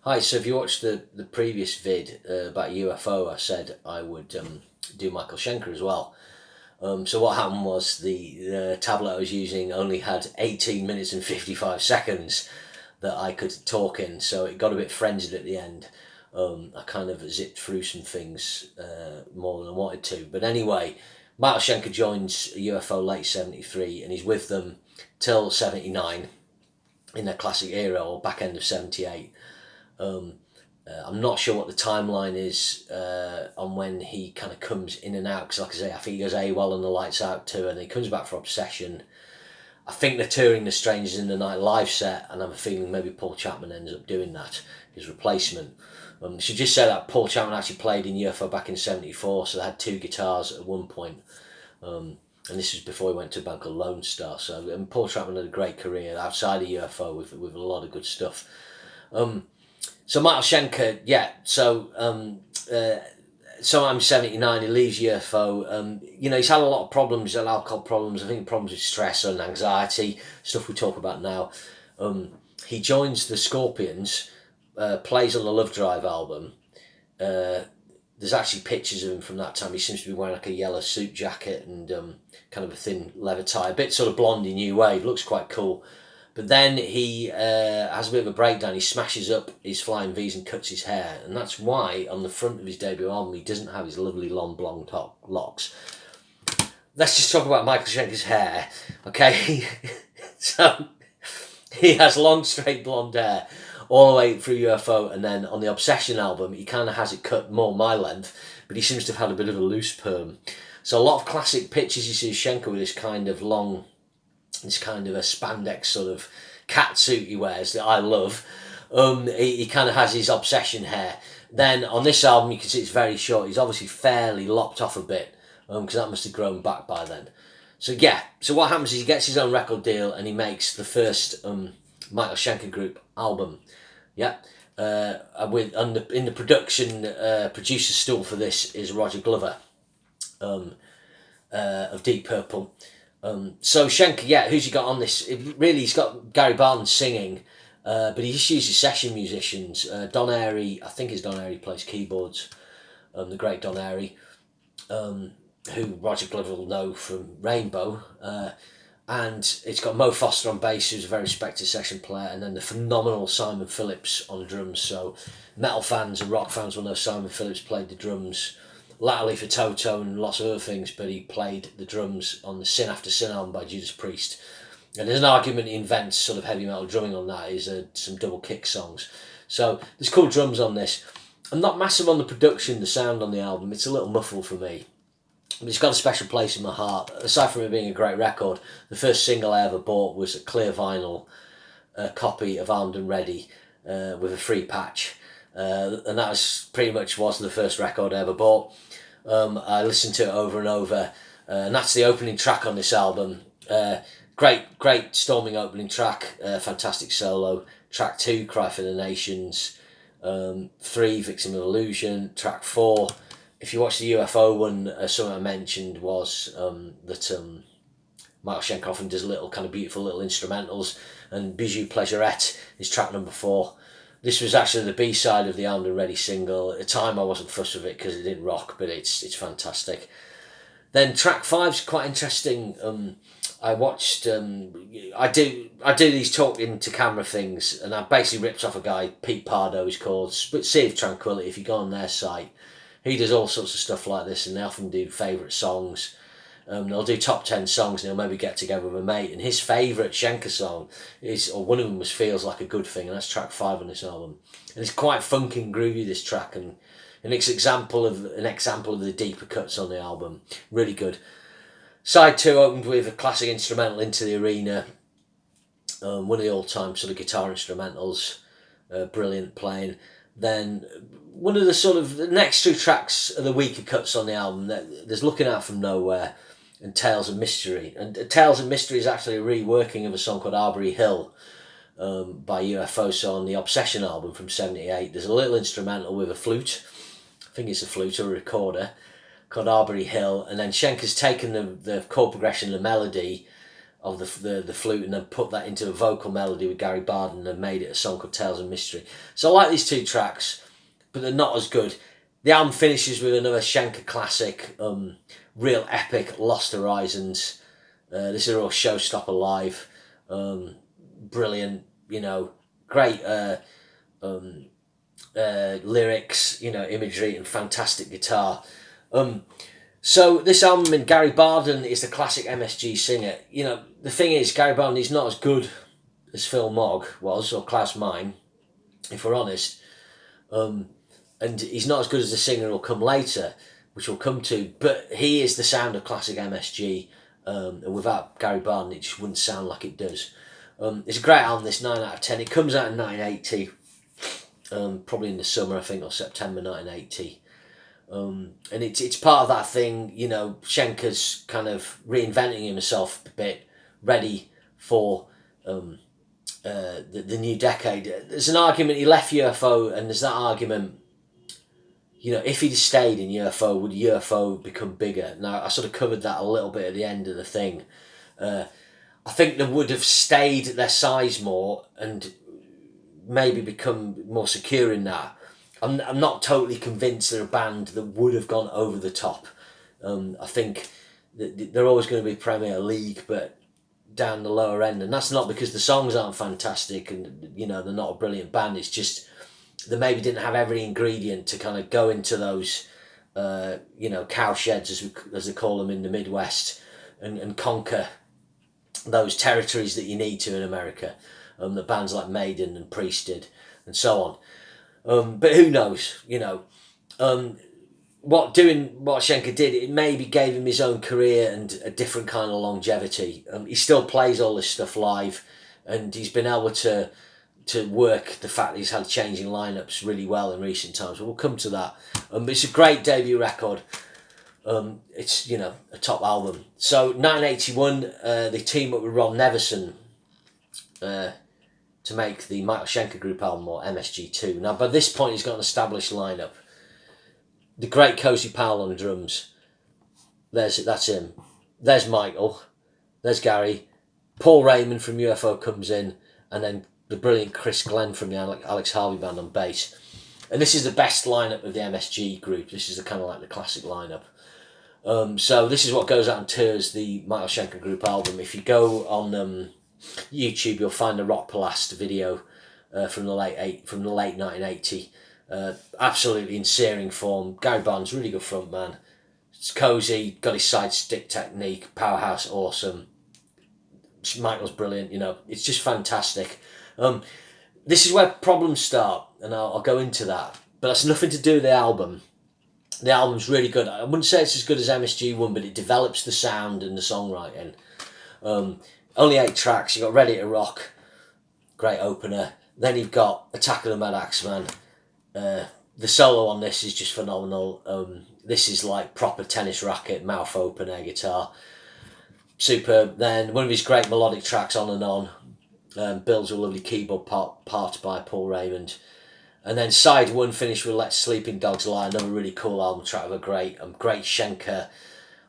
Hi, so if you watched the previous vid about UFO, I said I would do Michael Schenker as well. So what happened was the tablet I was using only had 18 minutes and 55 seconds that I could talk in, so it got a bit frenzied at the end. I kind of zipped through some things more than I wanted to. But anyway, Michael Schenker joins UFO late 73 and he's with them till 79 in their classic era or back end of 78. Um, I'm not sure what the timeline is on when he kind of comes in and out, because like I say, I think he goes AWOL and the Lights Out too, and he comes back for Obsession. I think they're touring the Strangers in the Night live set, and I have a feeling maybe Paul Chapman ends up doing that, his replacement. Should just say that Paul Chapman actually played in UFO back in 74, so they had two guitars at one point. And this was before he went to a band called Lone Star. So and Paul Chapman had a great career outside of UFO with a lot of good stuff. So Michael Schenker, yeah. So I'm 79. He leaves UFO. He's had a lot of problems, and alcohol problems. I think problems with stress and anxiety, stuff we talk about now. He joins the Scorpions, plays on the Love Drive album. There's actually pictures of him from that time. He seems to be wearing like a yellow suit jacket and kind of a thin leather tie, a bit sort of blondie new wave. Looks quite cool. But then he has a bit of a breakdown. He smashes up his Flying V's and cuts his hair. And that's why on the front of his debut album he doesn't have his lovely long blonde locks. Let's just talk about Michael Schenker's hair, okay? So he has long straight blonde hair all the way through UFO, and then on the Obsession album he kind of has it cut more my length, but he seems to have had a bit of a loose perm. So a lot of classic pictures you see Schenker with this kind of a spandex sort of cat suit he wears that I love. He kind of has his Obsession hair. Then on this album you can see it's very short. He's obviously fairly lopped off a bit because that must have grown back by then. So yeah, so what happens is he gets his own record deal and he makes the first Michael Schenker Group album. Yeah. In the production, producer stool for this is Roger Glover of Deep Purple. So Schenker, yeah, who's he got on this? He's got Gary Barton singing, but he just uses session musicians. Don Airey, I think it's Don Airey plays keyboards. The great Don Airey, who Roger Glover will know from Rainbow. And it's got Mo Foster on bass, who's a very respected session player, and then the phenomenal Simon Phillips on drums. So metal fans and rock fans will know Simon Phillips played the drums latterly for Toto and lots of other things, but he played the drums on the Sin After Sin album by Judas Priest. And there's an argument he invents sort of heavy metal drumming on that, is some double kick songs. So there's cool drums on this. I'm not massive on the production, the sound on the album, it's a little muffled for me. But it's got a special place in my heart. Aside from it being a great record, the first single I ever bought was a clear vinyl copy of Armed and Ready with a free patch. And that was the first record I ever bought. I listened to it over and over, and that's the opening track on this album. Great storming opening track, fantastic solo. Track 2, Cry for the Nations. 3, Victim of Illusion. Track 4, if you watch the UFO one, something I mentioned was that Michael Schenker often does little kind of beautiful little instrumentals, and Bijou Pleasurette is track number 4. This was actually the B-side of the Armed and Ready single. At the time I wasn't fussed with it because it didn't rock, but it's fantastic. Then track 5's quite interesting. I watched. I do these talking to camera things, and I basically ripped off a guy, Pete Pardo, he's called, Sea of Tranquility. If you go on their site, he does all sorts of stuff like this, and they often do favourite songs. They'll do top 10 songs, and they'll maybe get together with a mate, and his favourite Schenker song is, or one of them was Feels Like a Good Thing, and that's track 5 on this album. And it's quite funky and groovy, this track, and it's an example of the deeper cuts on the album. Really good. Side 2 opened with a classic instrumental, Into the Arena, one of the all-time sort of guitar instrumentals, brilliant playing. Then one of the next 2 tracks are the weaker cuts on the album. There's Looking Out From Nowhere and Tales of Mystery. And Tales of Mystery is actually a reworking of a song called Arbery Hill by UFO. So on the Obsession album from 78, there's a little instrumental with a flute. I think it's a flute or a recorder, called Arbery Hill. And then Schenker's taken the chord progression, the melody of the flute, and then put that into a vocal melody with Gary Barden and made it a song called Tales of Mystery. So I like these two tracks, but they're not as good. The album finishes with another Schenker classic, real epic, Lost Horizons. This is a real showstopper live. Brilliant, great lyrics, imagery and fantastic guitar. So this album, and Gary Barden is the classic MSG singer. The thing is, Gary Barden is not as good as Phil Mogg was, or Klaus Meine, if we're honest. And he's not as good as the singer who'll come later, which we'll come to, but he is the sound of classic MSG, and without Gary Barden it just wouldn't sound like it does. It's a great album, this, 9 out of 10. It comes out in 1980, probably in the summer, I think, or September 1980. And it's part of that thing, Schenker's kind of reinventing himself a bit, ready for the new decade. There's an argument, he left UFO, and there's that argument, if he'd stayed in UFO, would UFO become bigger? Now, I sort of covered that a little bit at the end of the thing. I think they would have stayed their size more and maybe become more secure in that. I'm not totally convinced they're a band that would have gone over the top. I think that they're always going to be Premier League, but down the lower end. And that's not because the songs aren't fantastic and, they're not a brilliant band. It's just they maybe didn't have every ingredient to kind of go into those, cow sheds, as they call them in the Midwest, and conquer those territories that you need to in America. The bands like Maiden and Priest did, and so on. But who knows, what Schenker did, it maybe gave him his own career and a different kind of longevity. He still plays all this stuff live, and he's been able to work the fact that he's had changing lineups really well in recent times. We'll come to that. It's a great debut record. It's, a top album. So 1981, they team up with Ron Neverson to make the Michael Schenker Group album, or MSG2. Now, by this point, he's got an established lineup. The great Cozy Powell on drums. That's him. There's Michael. There's Gary. Paul Raymond from UFO comes in, and then the brilliant Chris Glenn from the Alex Harvey Band on bass. And this is the best lineup of the MSG group. This is the kind of like the classic lineup. So this is what goes out on tours, the Michael Schenker Group album. If you go on YouTube, you'll find the Rock Palast video from the late 1980. Absolutely in searing form. Gary Barnes, really good front man. It's cozy, got his side stick technique, powerhouse, awesome. Michael's brilliant, it's just fantastic. This is where problems start, and I'll go into that. But that's nothing to do with the album. The album's really good. I wouldn't say it's as good as MSG1, but it develops the sound and the songwriting. Only 8 tracks. You've got Ready to Rock, great opener. Then you've got Attack of the Mad Axeman. The solo on this is just phenomenal. This is like proper tennis racket, mouth open air guitar. Superb. Then one of his great melodic tracks, On and On, builds a lovely keyboard part by Paul Raymond. And then side 1 finished with Let Sleeping Dogs Lie, another really cool album track of a great Schenker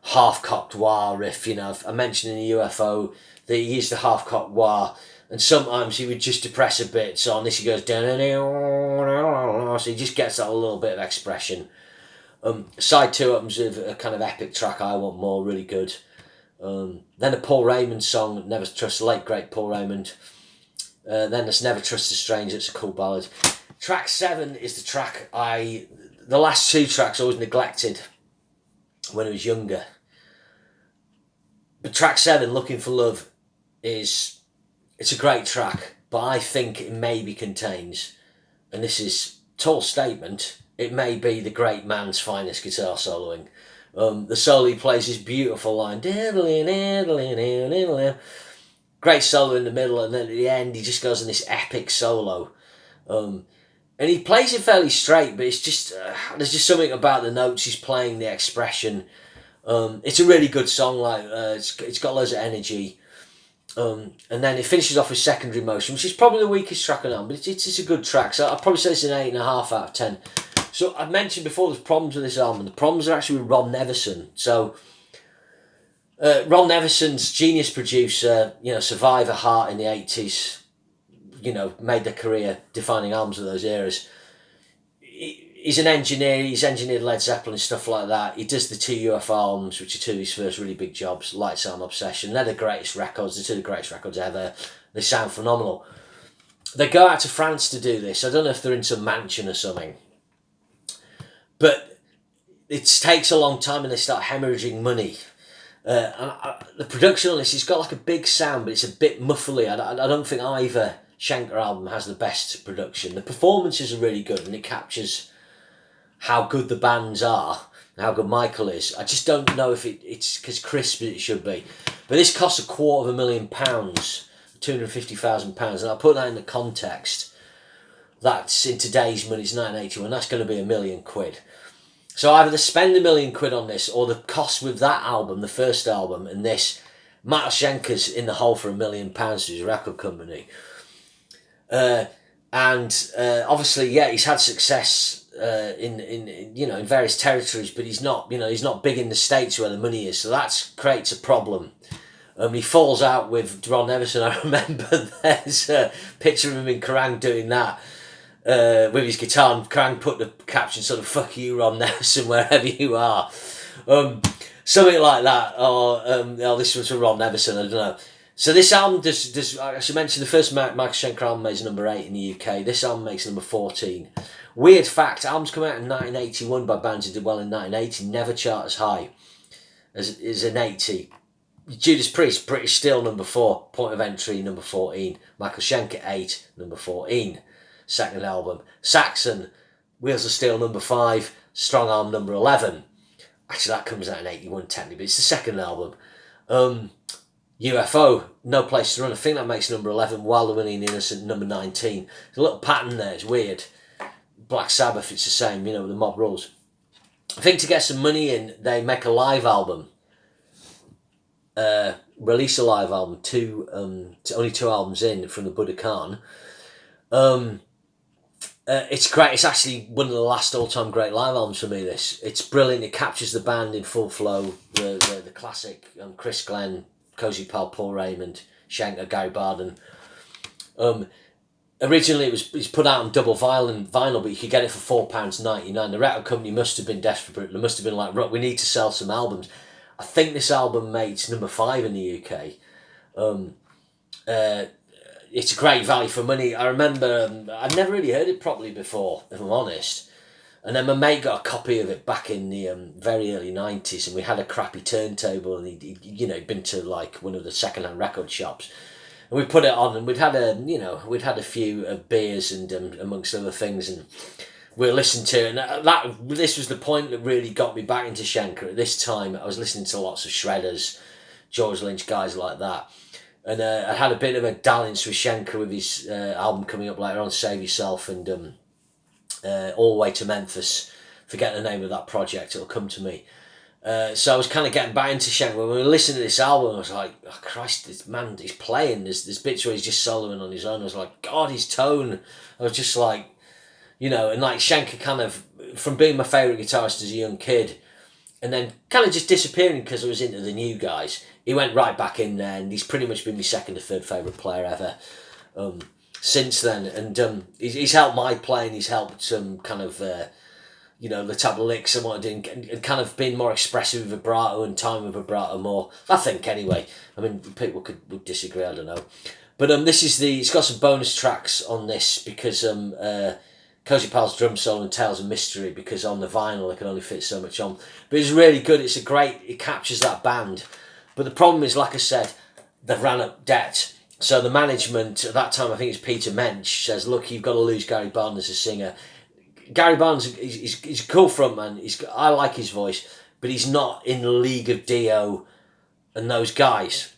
half-cocked wah riff. I mentioned in the UFO that he used the half-cocked wah, and sometimes he would just depress a bit. So on this he goes, so he just gets that a little bit of expression. Side 2 opens with a kind of epic track, I Want More, really good. Then a Paul Raymond song, Never Trust, the late great Paul Raymond. Then there's Never Trust a Stranger, it's a cool ballad. Track 7 is the track the last 2 tracks I always neglected when I was younger. But track 7, Looking for Love, it's a great track, but I think it maybe contains, and this is a tall statement, it may be the great man's finest guitar soloing. The solo he plays is beautiful line, great solo in the middle, and then at the end he just goes on this epic solo. And he plays it fairly straight, but it's just there's just something about the notes he's playing, the expression. It's a really good song. It's got loads of energy. And then it finishes off with Secondary Motion, which is probably the weakest track on it, but it's a good track. So I'd probably say it's an 8.5 out of 10. So I mentioned before there's problems with this album. The problems are actually with Ron Neverson. So Ron Neverson's genius producer, Survivor, Heart in the 80s, made their career defining albums of those eras. He's an engineer, he's engineered Led Zeppelin and stuff like that. He does the two UFO albums, which are two of his first really big jobs, Lights Out and Obsession. They're the greatest records, they're two of the greatest records ever. They sound phenomenal. They go out to France to do this. I don't know if they're in some mansion or something. But it takes a long time and they start hemorrhaging money. The production on this, it's got like a big sound, but it's a bit muffly. I don't think either Schenker album has the best production. The performances are really good and it captures how good the bands are, how good Michael is. I just don't know if it's as crisp as it should be. But this costs £250,000, £250,000, and I put that in the context. That's in today's money, it's 1981. That's going to be £1 million. So either they spend £1 million on this, or the cost with that album, the first album, and this, Matt Schenker's in the hole for £1 million to his record company. Obviously, yeah, he's had success in various territories, but he's not big in the States where the money is, so that creates a problem. He falls out with Ron Neverson. I remember there's a picture of him in Kerrang doing that with his guitar, and Kerrang put the caption sort of "fuck you, Ron Neverson, wherever you are," something like that, or this was for Ron Neverson, I don't know. So this album does I should mention the first Michael Schenker album makes number 8 in the UK. This album makes number 14. Weird fact, albums come out in 1981 by bands who did well in 1980 never chart as high as an 80. Judas Priest, British Steel, number 4. Point of Entry, number 14. Michael Schenker, 8, number 14. Second album. Saxon, Wheels of Steel, number 5. Strong Arm, number 11. Actually, that comes out in 81 technically, but it's the second album. UFO, No Place to Run, I think that makes number 11. Wild and Winning and Innocent, number 19. There's a little pattern there, it's weird. Black Sabbath, it's the same, with the Mob Rules. I think to get some money in, they make a live album. Release a live album, only 2 albums in from the Budokan. It's great. It's actually one of the last all-time great live albums for me, this. It's brilliant. It captures the band in full flow. The classic Chris Glenn, Cozy Pal, Paul Raymond, Schenker, Gary Barden. Originally it was put out on double vinyl, but you could get it for £4.99. The record company must have been desperate. They must have been like, "Look, we need to sell some albums." I think this album makes number 5 in the UK. It's a great value for money. I remember I'd never really heard it properly before, if I'm honest. And then my mate got a copy of it back in the very early 90s, and we had a crappy turntable, and he'd been to like one of the second-hand record shops. And we put it on, and we'd had a few beers and amongst other things, and we listened to it. And this was the point that really got me back into Schenker. At this time, I was listening to lots of Shredders, George Lynch, guys like that. And I had a bit of a dalliance with Schenker with his album coming up later on, Save Yourself, and All the Way to Memphis. Forget the name of that project, it'll come to me. So I was kind of getting back into Schenker. When we were listening to this album, I was like, "Oh Christ, this man, he's playing. There's bits where he's just soloing on his own." I was like, "God, his tone." I was just like, and like Schenker kind of, from being my favourite guitarist as a young kid, and then kind of just disappearing because I was into the new guys, he went right back in there, and he's pretty much been my second or third favourite player ever since then. And he's helped my playing, he's helped some kind of... the type of licks I want to do, and kind of being more expressive with vibrato and time with vibrato more. I think anyway. I mean, people would disagree. I don't know, but it's got some bonus tracks on this because Cozy Pal's drum solo and Tales of Mystery, because on the vinyl I can only fit so much on. But it's really good. It captures that band. But the problem is, like I said, they've ran up debt. So the management at that time, I think it's Peter Mensch, says, "Look, you've got to lose Gary Barden as a singer." Gary Barnes, he's a cool frontman. I like his voice, but he's not in the league of Dio and those guys.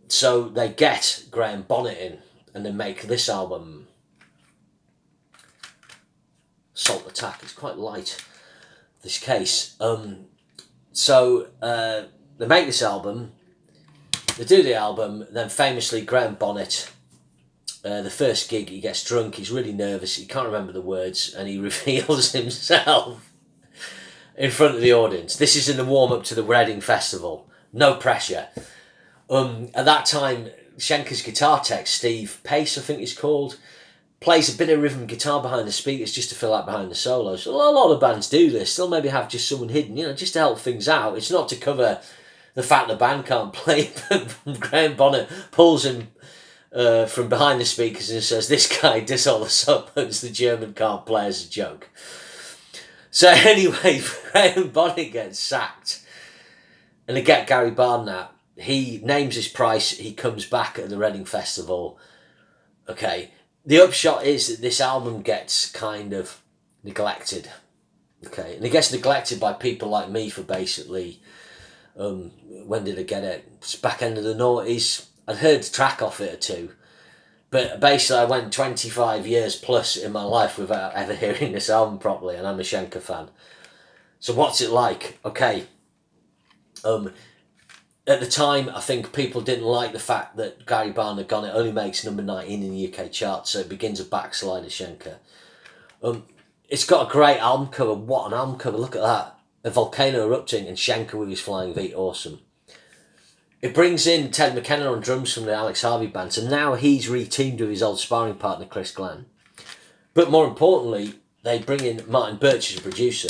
So they get Graham Bonnet in, and they make this album, Salt Attack. It's quite light, this case. So they make this album, they do the album, then famously Graham Bonnet, the first gig, he gets drunk, he's really nervous, he can't remember the words, and he reveals himself in front of the audience. This is in the warm-up to the Reading Festival, no pressure. At that time, Schenker's guitar tech, Steve Pace, I think he's called, plays a bit of rhythm guitar behind the speakers just to fill out behind the solos. A lot of bands do this. They'll maybe have just someone hidden, just to help things out. It's not to cover the fact the band can't play, but Graham Bonnet pulls him from behind the speakers and says, "This guy does all the solos, the German can't play," as a joke. So anyway, Graham Bonnet gets sacked. And to get Gary Barn out, he names his price, he comes back at the Reading Festival. Okay, the upshot is that this album gets kind of neglected. Okay, and it gets neglected by people like me for basically, when did I get it? It's back end of the noughties. I'd heard a track off it or two. But basically I went 25 years plus in my life without ever hearing this album properly, and I'm a Schenker fan. So what's it like? Okay. At the time, I think people didn't like the fact that Gary Barn had gone. It only makes number 19 in the UK chart, so it begins a backslide of Schenker. It's got a great album cover. What an album cover! Look at that. A volcano erupting and Schenker with his flying V. Awesome. It brings in Ted McKenna on drums from the Alex Harvey band, so now he's re-teamed with his old sparring partner Chris Glenn. But more importantly, they bring in Martin Birch as a producer.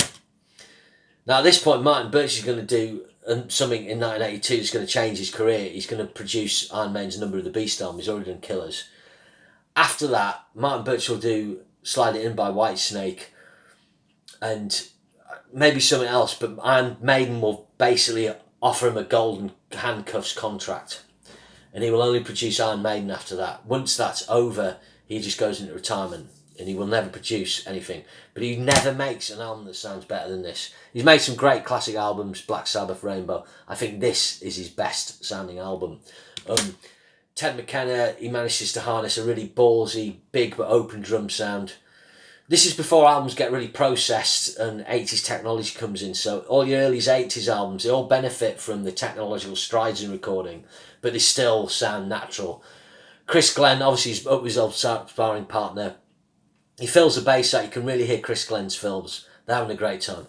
Now at this point, Martin Birch is going to do something in 1982 that's going to change his career. He's going to produce Iron Maiden's Number of the Beast album. He's already done Killers. After that, Martin Birch will do Slide It In by Whitesnake and maybe something else, but Iron Maiden will basically offer him a golden handcuffs contract, and he will only produce Iron Maiden after that. Once that's over, he just goes into retirement and he will never produce anything. But he never makes an album that sounds better than this. He's made some great classic albums, Black Sabbath, Rainbow. I think this is his best sounding album. Ted McKenna, he manages to harness a really ballsy, big but open drum sound. This is before albums get really processed and 80s technology comes in. So all your early 80s albums, they all benefit from the technological strides in recording, but they still sound natural. Chris Glenn, obviously, he's up with his old sparring partner. He fills the bass out. You can really hear Chris Glenn's fills. They're having a great time.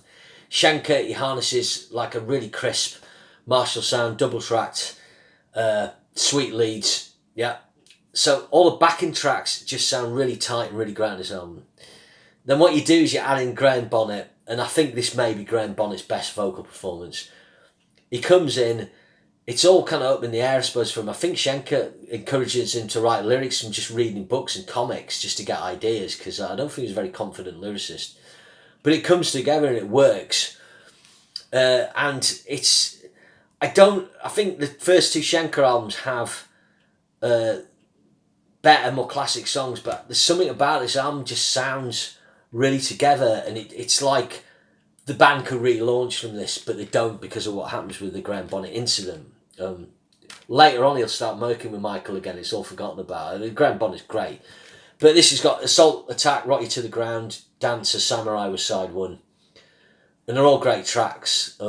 Schenker, he harnesses like a really crisp Marshall sound, double tracked, sweet leads. Yeah. So all the backing tracks just sound really tight and really great on this album. Then what you do is you add in Graham Bonnet, and I think this may be Graham Bonnet's best vocal performance. He comes in, it's all kind of up in the air, I suppose, for him. I think Schenker encourages him to write lyrics from just reading books and comics just to get ideas, because I don't think he's a very confident lyricist. But it comes together and it works. And it's... I think the first two Schenker albums have better, more classic songs, but there's something about this album just sounds really together, and it's like the band could relaunch from this, but they don't because of what happens with the Graham Bonnet incident. Later on, he'll start working with Michael again. It's all forgotten about. Graham Bonnet's great, but this has got Assault, Attack, Rock You to the Ground, Dancer, Samurai was side one, and they're all great tracks.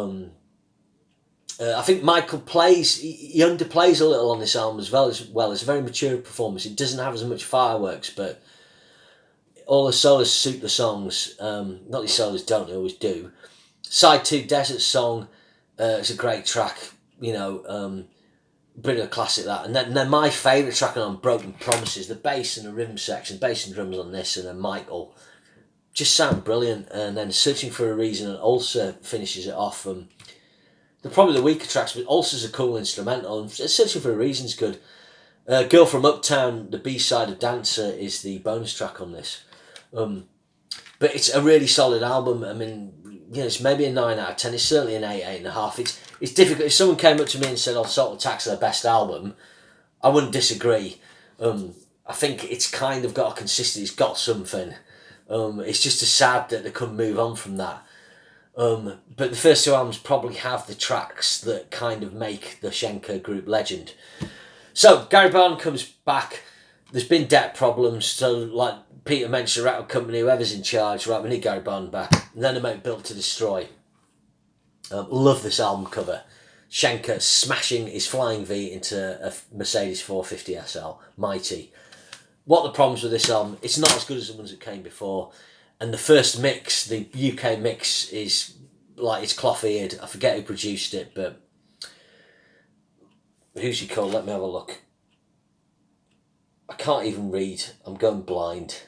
I think Michael plays, he underplays a little on this album as well. It's a very mature performance. It doesn't have as much fireworks, but all the solos suit the songs. Not the solos don't, they always do. Side 2, Desert Song, it's a great track, brilliant classic that. And then my favourite track on Broken Promises, the bass and the rhythm section, bass and drums on this, and then Michael, just sound brilliant. And then Searching for a Reason and Ulcer finishes it off. They're probably the weaker tracks, but Ulcer's a cool instrumental, and Searching for a Reason's good. Girl from Uptown, the B-side of Dancer, is the bonus track on this. But it's a really solid album. I mean, it's maybe a 9 out of 10. It's certainly an 8, 8.5. It's difficult. If someone came up to me and said, Assault Attack's their best album, I wouldn't disagree. I think it's kind of got a consistency. It's got something. It's just sad that they couldn't move on from that. But the first two albums probably have the tracks that kind of make the Schenker group legend. So Gary Barn comes back. There's been debt problems, so like Peter mentioned, the record company, whoever's in charge, right, we need Gary Barn back. And then they make Built to Destroy. Love this album cover. Schenker smashing his flying V into a Mercedes 450 SL. Mighty. What are the problems with this album? It's not as good as the ones that came before. And the first mix, the UK mix, is like, it's cloth-eared. I forget who produced it, but who's he called? Let me have a look. I can't even read. I'm going blind.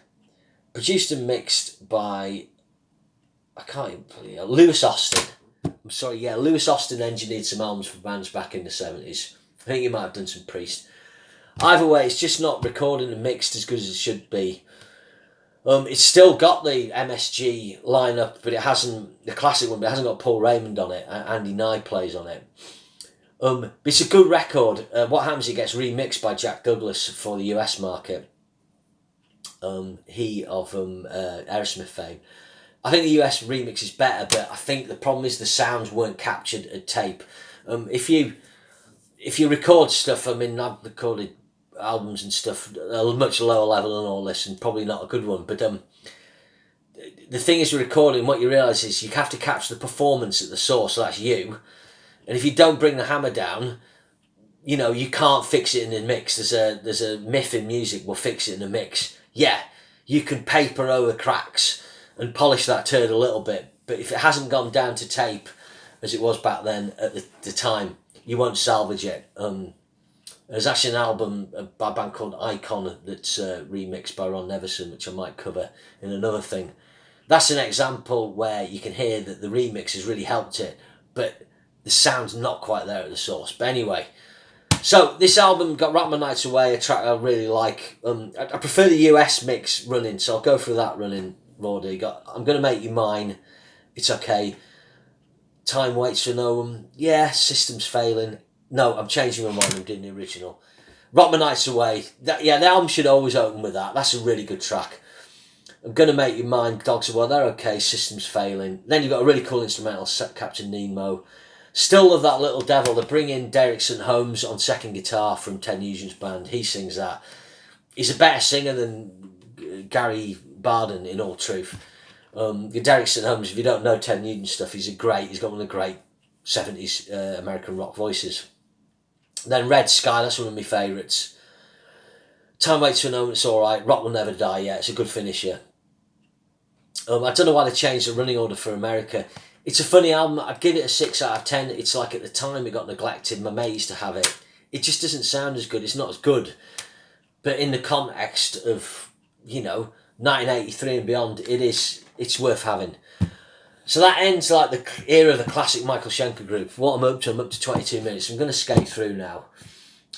Produced and mixed by, I can't even, Lewis Austin. I'm sorry, yeah, Lewis Austin engineered some albums for bands back in the 70s. I think he might have done some Priest. Either way, it's just not recorded and mixed as good as it should be. It's still got the MSG lineup, but it hasn't, the classic one, but it hasn't got Paul Raymond on it. Andy Nye plays on it. But it's a good record. What happens, it gets remixed by Jack Douglas for the US market. He of Aerosmith fame. I think the US remix is better, but I think the problem is the sounds weren't captured at tape. If you record stuff, I mean, I've recorded albums and stuff at a much lower level than all this, and probably not a good one, but the thing is with recording, what you realise is you have to capture the performance at the source, so that's you, and if you don't bring the hammer down, you know, you can't fix it in the mix. There's a myth in music, we'll fix it in the mix. Yeah, you can paper over cracks and polish that turd a little bit, but if it hasn't gone down to tape, as it was back then at the time, you won't salvage it. There's actually an album by a band called Icon that's remixed by Ron Neverson, which I might cover in another thing. That's an example where you can hear that the remix has really helped it, but the sound's not quite there at the source. But anyway, so this album got Rock My Nights Away, a track I really like. I prefer the US mix running, so I'll go through that running. Roddy, got I'm Gonna Make You Mine, it's okay. Time Waits for No One, yeah, System's Failing. No, I'm changing my mind, I'm doing the original. Rock My Nights Away, the album should always open with that. That's a really good track. I'm Gonna Make You Mine, Dogs of War, they're okay, System's Failing. Then you've got a really cool instrumental, Captain Nemo. Still Love That Little Devil. They bring in Derek St. Holmes on second guitar from Ten Nugent's band. He sings that. He's a better singer than Gary Barden, in all truth. Derek St. Holmes, if you don't know Ten Nugent stuff, he's got one of the great 70s American rock voices. Then Red Sky, that's one of my favourites. Time Waits for No One, it's alright. Rock Will Never Die, yeah, it's a good finisher. I don't know why they changed the running order for America. It's a funny album. I'd give it a 6 out of 10. It's like at the time it got neglected. My mate used to have it. It just doesn't sound as good. It's not as good. But in the context of, 1983 and beyond, it's worth having. So that ends like the era of the classic Michael Schenker group. What I'm up to 22 minutes. I'm going to skate through now.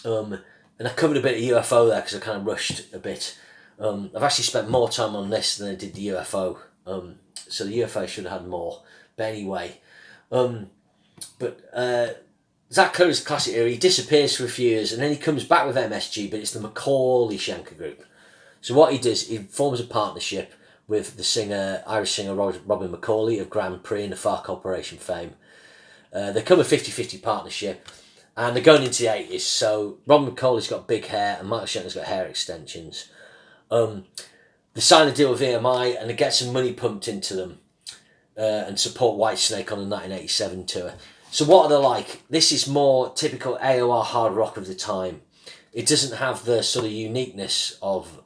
And I covered a bit of UFO there because I kind of rushed a bit. I've actually spent more time on this than I did the UFO. So the UFO should have had more. But anyway. Zach Curry's classic era. He disappears for a few years and then he comes back with MSG, but it's the McAuley Schenker group. So what he does, he forms a partnership with the Irish singer Robin McAuley of Grand Prix and the Far Corporation fame. They come a 50-50 partnership and they're going into the 80s. So Robin McAuley's got big hair and Michael Schenker's got hair extensions. They sign a deal with EMI and they get some money pumped into them and support Whitesnake on the 1987 tour. So what are they like? This is more typical AOR hard rock of the time. It doesn't have the sort of uniqueness of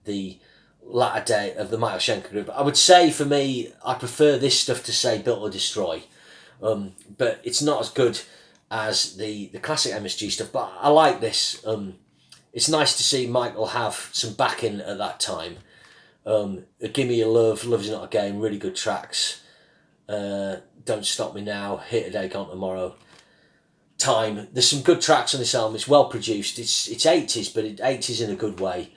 the latter day of the Michael Schenker group. I would say for me, I prefer this stuff to say Built or Destroy. But it's not as good as the classic MSG stuff. But I like this. It's nice to see Michael have some backing at that time. Give Me Your Love, Love Is Not a Game, really good tracks. Don't Stop Me Now, Here Today, Gone Tomorrow. Time. There's some good tracks on this album. It's well produced. It's 80s, but 80s in a good way.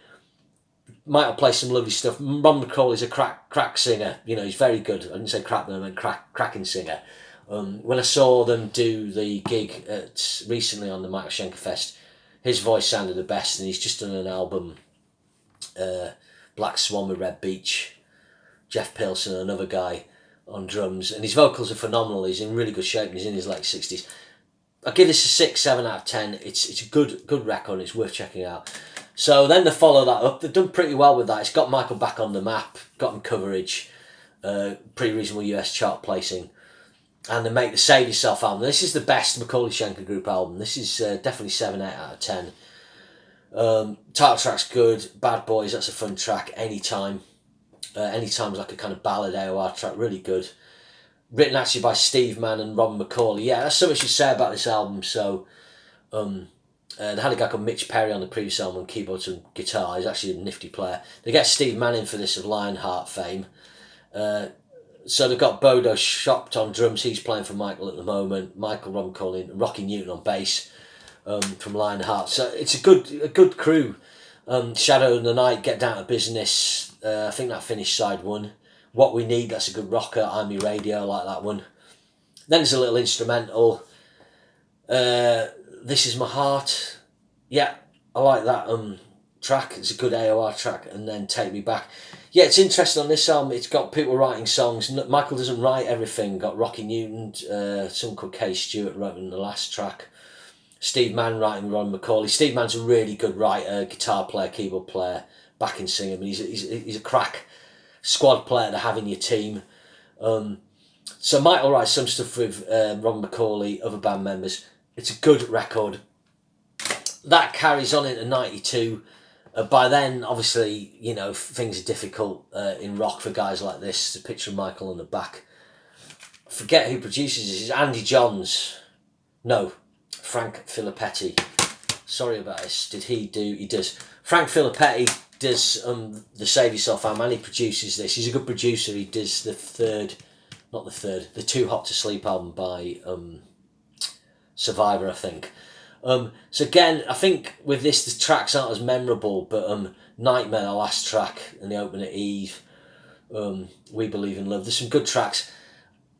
Michael plays some lovely stuff. Ron McAuley's a crack singer. He's very good. I didn't say crap, but I meant cracking singer. When I saw them do the gig recently on the Michael Schenker Fest, his voice sounded the best, and he's just done an album, Black Swan with Red Beach, Jeff Pilson, another guy on drums, and his vocals are phenomenal. He's in really good shape, and he's in his late 60s. I'll give this a 6, 7 out of 10. It's a good record. It's worth checking out. So then they follow that up. They've done pretty well with that. It's got Michael back on the map, got him coverage, pretty reasonable US chart placing, and they make the Save Yourself album. This is the best McAuley Schenker group album. This is definitely 7, 8 out of 10. Title track's good. Bad Boys, that's a fun track. Anytime. Anytime's like a kind of ballad AOR track, really good. Written actually by Steve Mann and Robin McAuley. Yeah, that's so much to say about this album. So They had a guy called Mitch Perry on the previous album, keyboards and guitar. He's actually a nifty player. They get Steve Manning for this of Lionheart fame. So they've got Bodo Shopped on drums. He's playing for Michael at the moment. Michael, Rob McAuley, and Rocky Newton on bass from Lionheart. So it's a good crew. Shadow in the Night, Get Down to Business. I think that finished side 1. What We Need, that's a good rocker. I'm Your Radio, I like that one. Then there's a little instrumental. This Is My Heart. Yeah, I like that track. It's a good AOR track. And then Take Me Back. Yeah, it's interesting on this album. It's got people writing songs. Michael doesn't write everything. Got Rocky Newton, someone called Kay Stewart wrote in the last track. Steve Mann writing Ron McAuley. Steve Mann's a really good writer, guitar player, keyboard player, backing singer. I mean, he's a crack squad player to have in your team. So Michael writes some stuff with Ron McAuley, other band members. It's a good record. That carries on into 92. By then, obviously, you know, things are difficult in rock for guys like this. The picture of Michael on the back. I forget who produces this. It's Andy Johns. No, Frank Filippetti. Sorry about this. Did he do? He does. Frank Filippetti does the Save Yourself album, and he produces this. He's a good producer. He does the Too Hot to Sleep album by Survivor, I think. So again, I think with this, the tracks aren't as memorable, but Nightmare, the last track, and the opener Eve, We Believe in Love. There's some good tracks.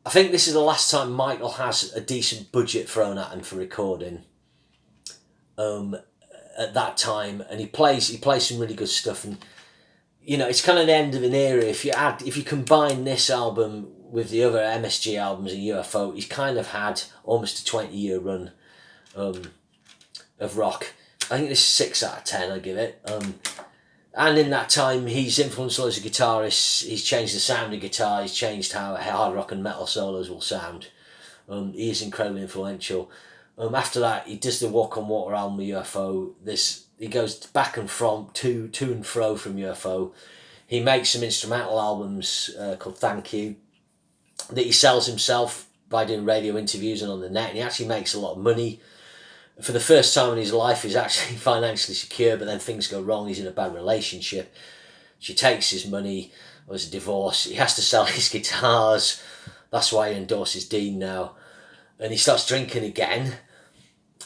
I think this is the last time Michael has a decent budget thrown at him for recording. At that time, and he plays some really good stuff, and you know, it's kind of the end of an era. If you combine this album with the other MSG albums and UFO, he's kind of had almost a 20-year run of rock. I think this is 6 out of 10, I give it. And in that time, he's influenced loads of guitarists. He's changed the sound of guitar. He's changed how hard rock and metal solos will sound. He is incredibly influential. After that, he does the Walk on Water album with UFO. He goes back and to and fro from UFO. He makes some instrumental albums called Thank You that he sells himself by doing radio interviews and on the net. And he actually makes a lot of money. For the first time in his life, he's actually financially secure, but then things go wrong. He's in a bad relationship. She takes his money. There's a divorce. He has to sell his guitars. That's why he endorses Dean now. And he starts drinking again.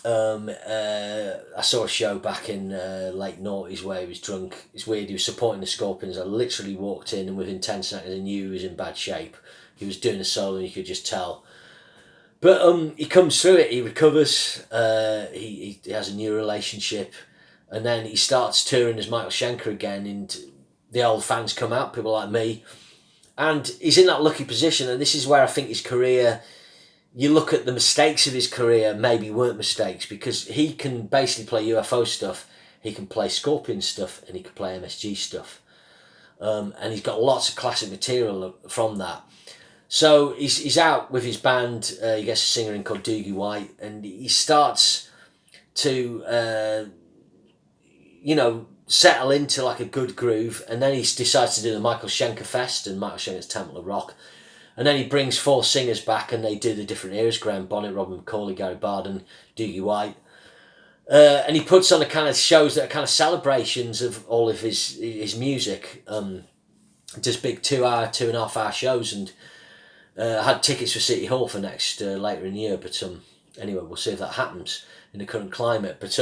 I saw a show back in late noughties where he was drunk. It's weird. He was supporting the Scorpions. I literally walked in, and within 10 seconds I knew he was in bad shape. He was doing a solo, and you could just tell. But he comes through it. He recovers. He has a new relationship, and then he starts touring as Michael Schenker again. And the old fans come out, people like me, and he's in that lucky position. And this is where I think his career. You look at the mistakes of his career, maybe weren't mistakes, because he can basically play UFO stuff, he can play Scorpion stuff, and he can play MSG stuff. And he's got lots of classic material from that. So he's out with his band, he gets a singer in called Doogie White, and he starts to, settle into like a good groove, and then he decides to do the Michael Schenker Fest and Michael Schenker's Temple of Rock. And then he brings 4 singers back, and they do the different eras: Graham Bonnet, Robin McAuley, Gary Barden, Doogie White. And he puts on a kind of shows that are kind of celebrations of all of his music. Does big 2.5 hour shows, and had tickets for City Hall for next later in the year. But anyway, we'll see if that happens in the current climate. But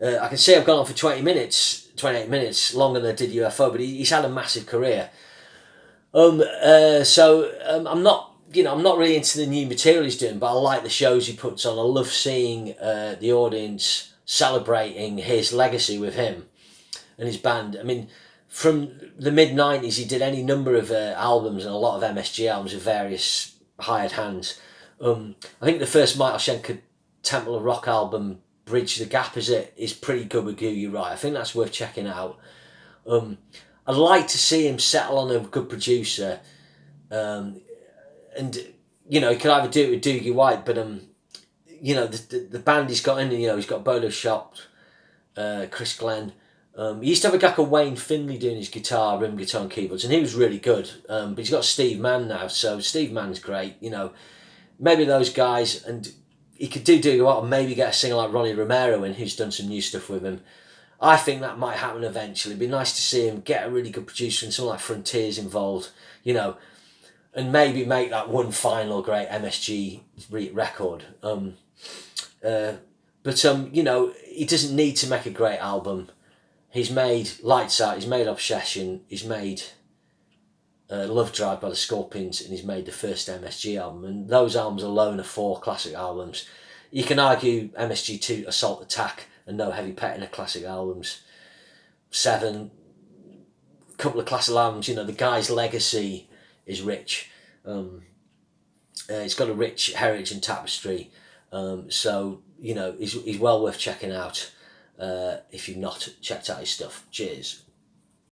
I can see I've gone on for 28 minutes, longer than I did UFO. But he's had a massive career. I'm not really into the new material he's doing, but I like the shows he puts on. I love seeing the audience celebrating his legacy with him and his band. I mean, from the mid-90s, he did any number of albums and a lot of MSG albums with various hired hands. I think the first Michael Schenker Temple of Rock album, Bridge the Gap, is pretty good with Googie Right. I think that's worth checking out. I'd like to see him settle on a good producer, and he could either do it with Doogie White, but the band he's got in, he's got Bodo Shopped, Chris Glenn. He used to have a guy called Wayne Finley doing his guitar, rhythm guitar and keyboards, and he was really good. But he's got Steve Mann now, so Steve Mann's great. Maybe those guys, and he could do what, and maybe get a singer like Ronnie Romero in, who's done some new stuff with him. I think that might happen eventually. It'd be nice to see him get a really good producer and someone like Frontiers involved, you know, and maybe make that one final great MSG record. You know, he doesn't need to make a great album. He's made Lights Out, he's made Obsession, he's made Love Drive by the Scorpions, and he's made the first MSG album. And those albums alone are 4 classic albums. You can argue MSG 2, Assault Attack, and No Heavy Petting are classic albums. 7, a couple of classic albums. You know, the guy's legacy is rich. It's got a rich heritage and tapestry. So, you know, he's well worth checking out if you've not checked out his stuff. Cheers.